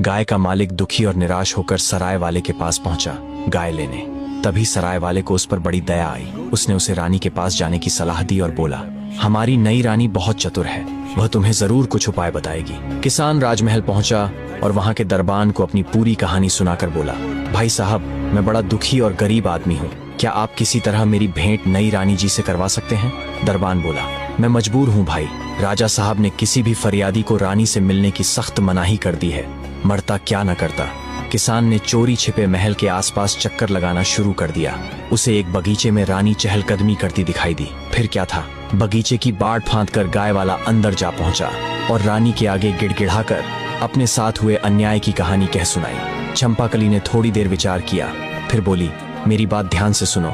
गाय का मालिक दुखी और निराश होकर सराय वाले के पास पहुंचा गाय लेने। तभी सराय वाले को उस पर बड़ी दया आई। उसने उसे रानी के पास जाने की सलाह दी और बोला, हमारी नई रानी बहुत चतुर है, वह तुम्हें जरूर कुछ उपाय बताएगी। किसान राजमहल पहुंचा और वहां के दरबान को अपनी पूरी कहानी सुनाकर बोला, भाई साहब, मैं बड़ा दुखी और गरीब आदमी हूँ, क्या आप किसी तरह मेरी भेंट नई रानी जी से करवा सकते हैं? दरबान बोला, मैं मजबूर हूँ भाई। राजा साहब ने किसी भी फरियादी को रानी से मिलने की सख्त मनाही कर दी है, मरता क्या न करता। किसान ने चोरी छिपे महल के आसपास चक्कर लगाना शुरू कर दिया। उसे एक बगीचे में रानी चहलकदमी करती दिखाई दी। फिर क्या था, बगीचे की बाड़ फांद कर गाय वाला अंदर जा पहुंचा और रानी के आगे गिड़गिड़ाकर अपने साथ हुए अन्याय की कहानी कह सुनाई। चंपाकली ने थोड़ी देर विचार किया, फिर बोली, मेरी बात ध्यान से सुनो।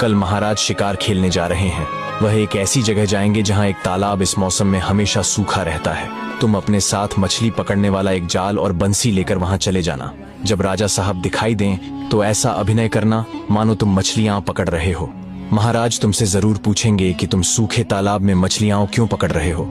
कल महाराज शिकार खेलने जा रहे हैं। वह एक ऐसी जगह जाएंगे जहां एक तालाब इस मौसम में हमेशा सूखा रहता है। तुम अपने साथ मछली पकड़ने वाला एक जाल और बंसी लेकर वहां चले जाना। जब राजा साहब दिखाई दें तो ऐसा अभिनय करना मानो तुम मछलियां पकड़ रहे हो। महाराज तुमसे जरूर पूछेंगे कि तुम सूखे तालाब में मछलियां क्यों पकड़ रहे हो।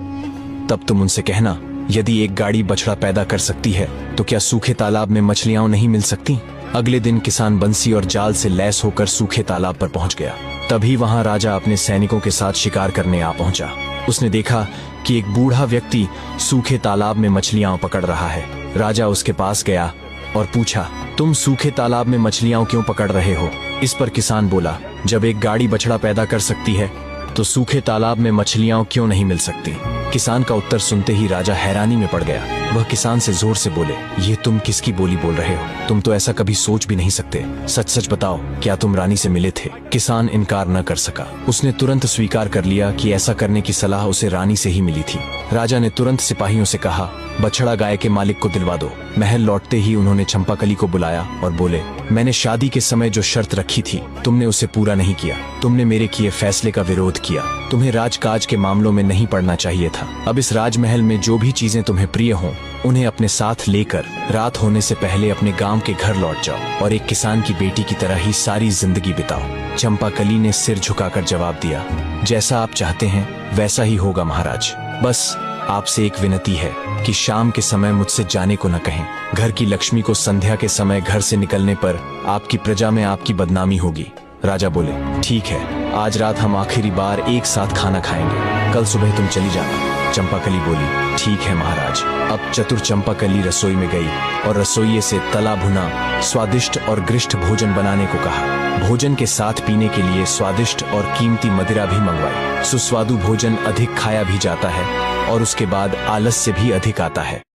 तब तुम उनसे कहना, यदि एक गाड़ी बछड़ा पैदा कर सकती है तो क्या सूखे तालाब में मछलियां नहीं मिल सकती? अगले दिन किसान बंसी और जाल से लैस होकर सूखे तालाब पर पहुंच गया। तभी वहां राजा अपने सैनिकों के साथ शिकार करने आ पहुंचा। उसने देखा कि एक बूढ़ा व्यक्ति सूखे तालाब में मछलियां पकड़ रहा है। राजा उसके पास गया और पूछा, तुम सूखे तालाब में मछलियां क्यों पकड़ रहे हो? इस पर किसान बोला, जब एक गाड़ी बछड़ा पैदा कर सकती है तो सूखे तालाब में मछलियां क्यों नहीं मिल सकती? किसान का उत्तर सुनते ही राजा हैरानी में पड़ गया। वह किसान से जोर से बोले, ये तुम किसकी बोली बोल रहे हो? तुम तो ऐसा कभी सोच भी नहीं सकते। सच सच बताओ, क्या तुम रानी से मिले थे? किसान इनकार न कर सका। उसने तुरंत स्वीकार कर लिया कि ऐसा करने की सलाह उसे रानी से ही मिली थी। राजा ने तुरंत सिपाहियों से कहा, बछड़ा गाय के मालिक को दिलवा दो। महल लौटते ही उन्होंने चंपाकली को बुलाया और बोले, मैंने शादी के समय जो शर्त रखी थी तुमने उसे पूरा नहीं किया। तुमने मेरे किए फैसले का विरोध किया। तुम्हें राजकाज के मामलों में नहीं पड़ना चाहिए था। अब इस राजमहल में जो भी चीजें तुम्हें प्रिय हों उन्हें अपने साथ लेकर रात होने से पहले अपने गांव के घर लौट जाओ और एक किसान की बेटी की तरह ही सारी जिंदगी बिताओ। चंपाकली ने सिर झुकाकर जवाब दिया, जैसा आप चाहते हैं वैसा ही होगा महाराज। बस आपसे एक विनती है कि शाम के समय मुझसे जाने को न कहें। घर की लक्ष्मी को संध्या के समय घर से निकलने पर आपकी प्रजा में आपकी बदनामी होगी। राजा बोले, ठीक है, आज रात हम आखिरी बार एक साथ खाना खाएंगे, कल सुबह तुम चली जाना। चंपाकली बोली, ठीक है महाराज। अब चतुर चंपाकली रसोई में गई और रसोइये से तला भुना स्वादिष्ट और गृष्ट भोजन बनाने को कहा। भोजन के साथ पीने के लिए स्वादिष्ट और कीमती मदिरा भी मंगवाई। सुस्वादु भोजन अधिक खाया भी जाता है और उसके बाद आलस्य भी अधिक आता है।